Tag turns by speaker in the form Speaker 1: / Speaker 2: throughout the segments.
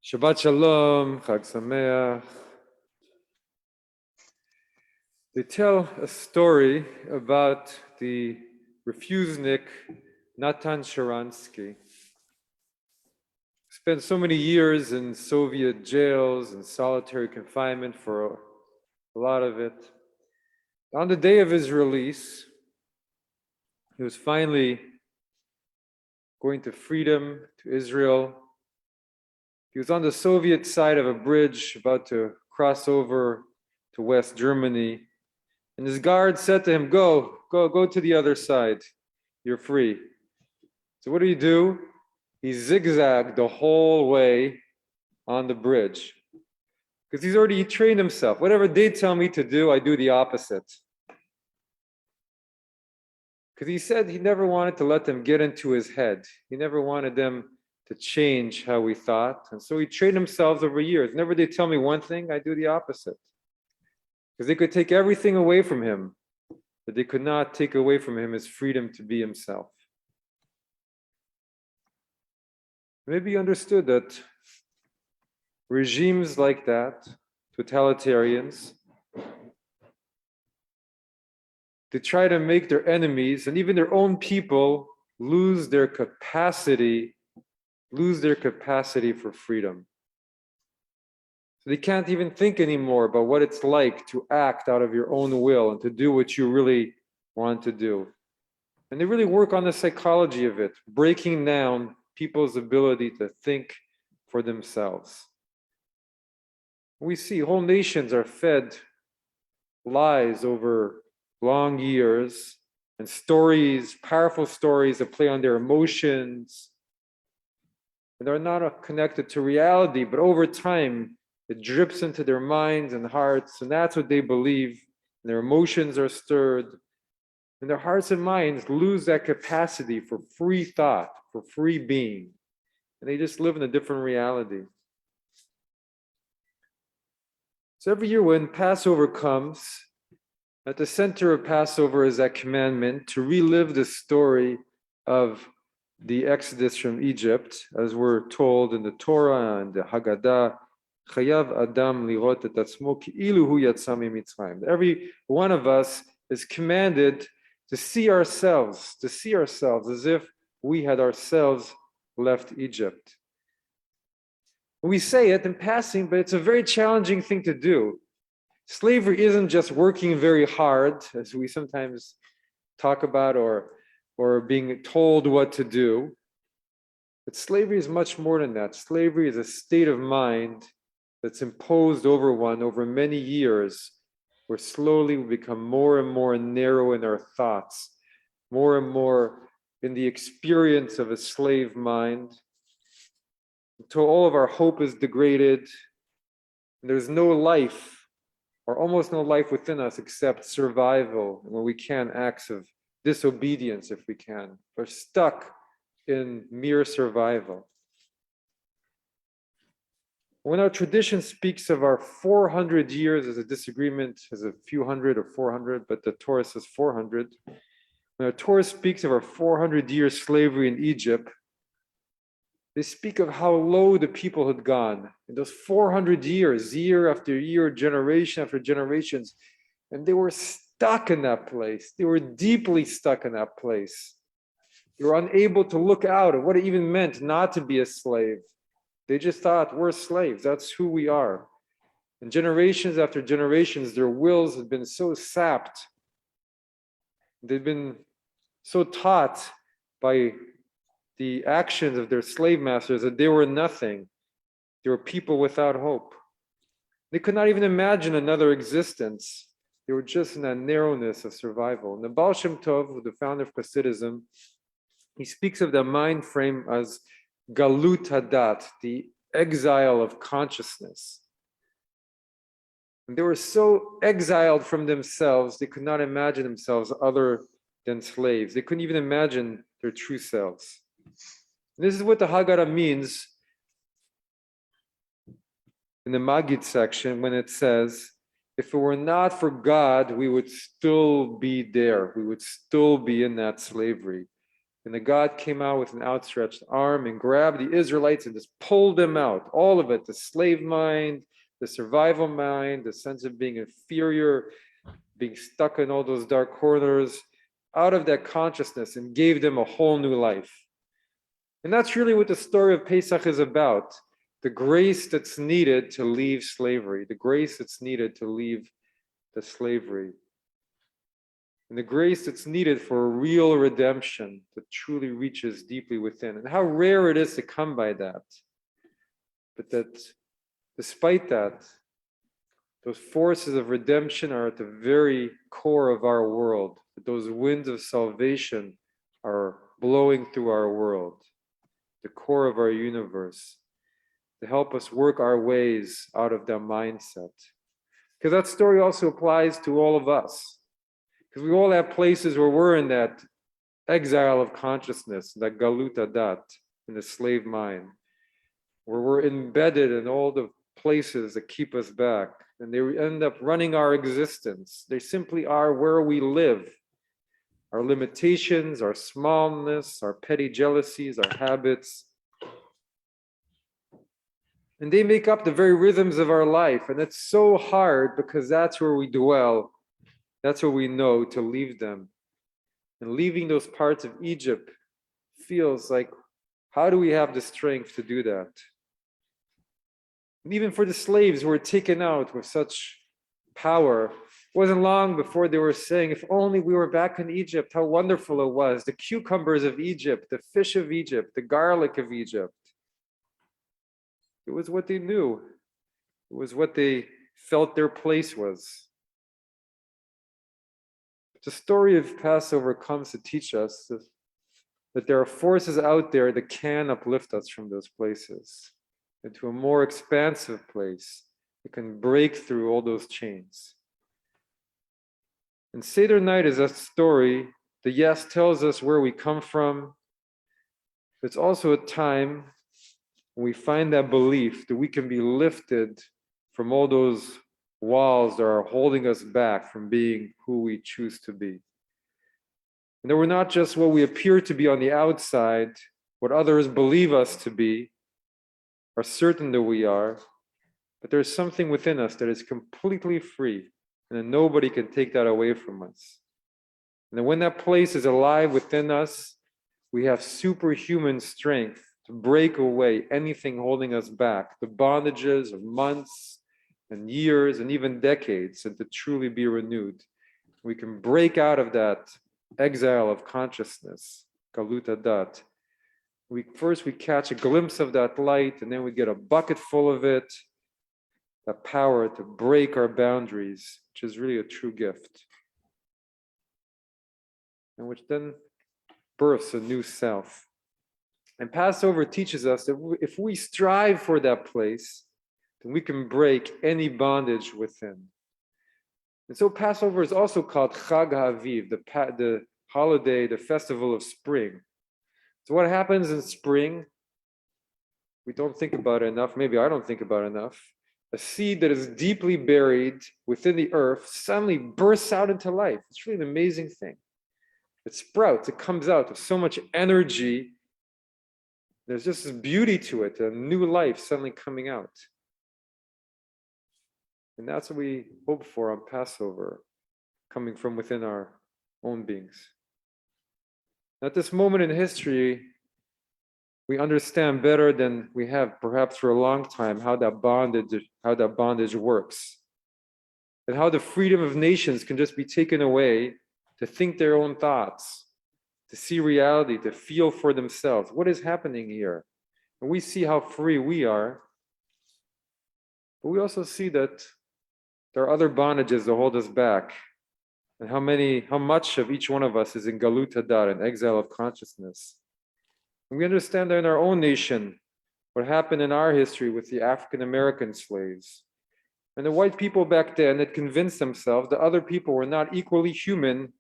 Speaker 1: Shabbat Shalom, Chag Sameach. They tell a story about the refusenik Natan Sharansky. Spent so many years in Soviet jails and solitary confinement for a lot of it. On the day of his release, he was finally going to freedom, to Israel. He was on the Soviet side of a bridge about to cross over to West Germany. And his guard said to him, go to the other side. You're free. So what do? He zigzagged the whole way on the bridge. Because he trained himself. Whatever they tell me to do, I do the opposite. Because he said he never wanted to let them get into his head. He never wanted them to change how we thought. And so he trained himself over years. Whenever they tell me one thing, I do the opposite. Because they could take everything away from him, but they could not take away from him his freedom to be himself. Maybe he understood that regimes like that, totalitarians, they try to make their enemies and even their own people lose their capacity for freedom. So they can't even think anymore about what it's like to act out of your own will and to do what you really want to do. And they really work on the psychology of it, breaking down people's ability to think for themselves. We see whole nations are fed lies over long years and stories, powerful stories that play on their emotions. And they're not connected to reality, but over time, it drips into their minds and hearts, and that's what they believe. And their emotions are stirred, and their hearts and minds lose that capacity for free thought, for free being. And they just live in a different reality. So every year when Passover comes, at the center of Passover is that commandment to relive the story of the Exodus from Egypt, as we're told in the Torah and the Haggadah. Chayav Adam lirot et atzmo ki'ilu hu yatsa mimitzrayim. Every one of us is commanded to see ourselves as if we had ourselves left Egypt. We say it in passing, but it's a very challenging thing to do. Slavery isn't just working very hard, as we sometimes talk about, or being told what to do. But slavery is much more than that. Slavery is a state of mind that's imposed over one over many years, where slowly we become more and more narrow in our thoughts, more and more in the experience of a slave mind, until all of our hope is degraded, and there's no life, or almost no life within us except survival, when we can acts of disobedience if we can. We're stuck in mere survival. When our tradition speaks of our 400 years, as a disagreement, as a few hundred or 400, but the Torah says 400. When our Torah speaks of our 400 years slavery in Egypt, they speak of how low the people had gone in those 400 years, year after year, generation after generations, and they were stuck in that place. They were deeply stuck in that place. They were unable to look out at what it even meant not to be a slave. They just thought, we're slaves, that's who we are. And generations after generations, their wills had been so sapped. They'd been so taught by the actions of their slave masters that they were nothing. They were people without hope. They could not even imagine another existence. They were just in that narrowness of survival. And the Baal Shem Tov, the founder of Hasidism, he speaks of the mind frame as Galut Hadat, the exile of consciousness. And they were so exiled from themselves, they could not imagine themselves other than slaves. They couldn't even imagine their true selves. And this is what the Haggadah means in the Magid section when it says, if it were not for God, we would still be there. We would still be in that slavery. And the God came out with an outstretched arm and grabbed the Israelites and just pulled them out. All of it, the slave mind, the survival mind, the sense of being inferior, being stuck in all those dark corners, out of that consciousness, and gave them a whole new life. And that's really what the story of Pesach is about. The grace that's needed to leave slavery, the grace that's needed to leave the slavery, and the grace that's needed for a real redemption that truly reaches deeply within. And how rare it is to come by that. But that despite that, those forces of redemption are at the very core of our world. That those winds of salvation are blowing through our world, the core of our universe, to help us work our ways out of that mindset. Because that story also applies to all of us. Because we all have places where we're in that exile of consciousness, that galut adat, in the slave mind, where we're embedded in all the places that keep us back, and they end up running our existence. They simply are where we live. Our limitations, our smallness, our petty jealousies, our habits. And they make up the very rhythms of our life. And it's so hard because that's where we dwell. That's what we know, to leave them. And leaving those parts of Egypt feels like, how do we have the strength to do that? And even for the slaves who were taken out with such power, it wasn't long before they were saying, if only we were back in Egypt, how wonderful it was. The cucumbers of Egypt, the fish of Egypt, the garlic of Egypt. It was what they knew. It was what they felt their place was. The story of Passover comes to teach us that there are forces out there that can uplift us from those places into a more expansive place that can break through all those chains. And Seder night is a story that, yes, tells us where we come from. It's also a time when we find that belief that we can be lifted from all those walls that are holding us back from being who we choose to be. And that we're not just what we appear to be on the outside, what others believe us to be, are certain that we are, but there's something within us that is completely free, and that nobody can take that away from us. And then when that place is alive within us, we have superhuman strength to break away anything holding us back, the bondages of months and years and even decades, and to truly be renewed. We can break out of that exile of consciousness, galut adat. First we catch a glimpse of that light, and then we get a bucket full of it, that power to break our boundaries, which is really a true gift, and which then births a new self. And Passover teaches us that if we strive for that place, then we can break any bondage within. And so Passover is also called Chag HaAviv, the holiday, the festival of spring. So what happens in spring? We don't think about it enough. Maybe I don't think about it enough. A seed that is deeply buried within the earth suddenly bursts out into life. It's really an amazing thing. It sprouts, it comes out with so much energy. There's just this beauty to it, a new life suddenly coming out. And that's what we hope for on Passover, coming from within our own beings. At this moment in history, we understand better than we have perhaps for a long time how that bondage works. And how the freedom of nations can just be taken away to think their own thoughts, to see reality, to feel for themselves. What is happening here? And we see how free we are, but we also see that there are other bondages that hold us back, and how much of each one of us is in galut adat, an exile of consciousness. And we understand that in our own nation, what happened in our history with the African American slaves, and the white people back then that convinced themselves that other people were not equally human,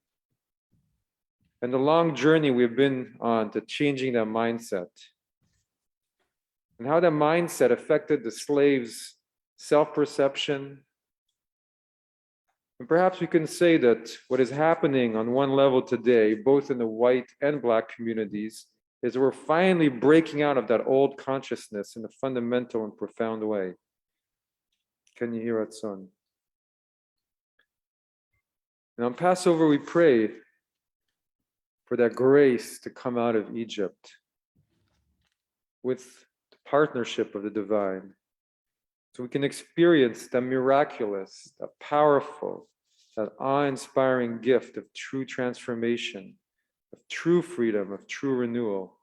Speaker 1: and the long journey we've been on to changing that mindset, and how that mindset affected the slaves' self-perception, And perhaps we can say that what is happening on one level today, both in the white and black communities, is we're finally breaking out of that old consciousness in a fundamental and profound way. Can you hear it, son? And on Passover, we pray for that grace to come out of Egypt with the partnership of the divine. So we can experience the miraculous, the powerful, that awe-inspiring gift of true transformation, of true freedom, of true renewal.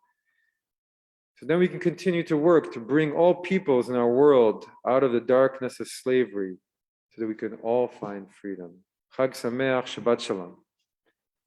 Speaker 1: So then we can continue to work to bring all peoples in our world out of the darkness of slavery so that we can all find freedom. Chag Sameach, Shabbat Shalom.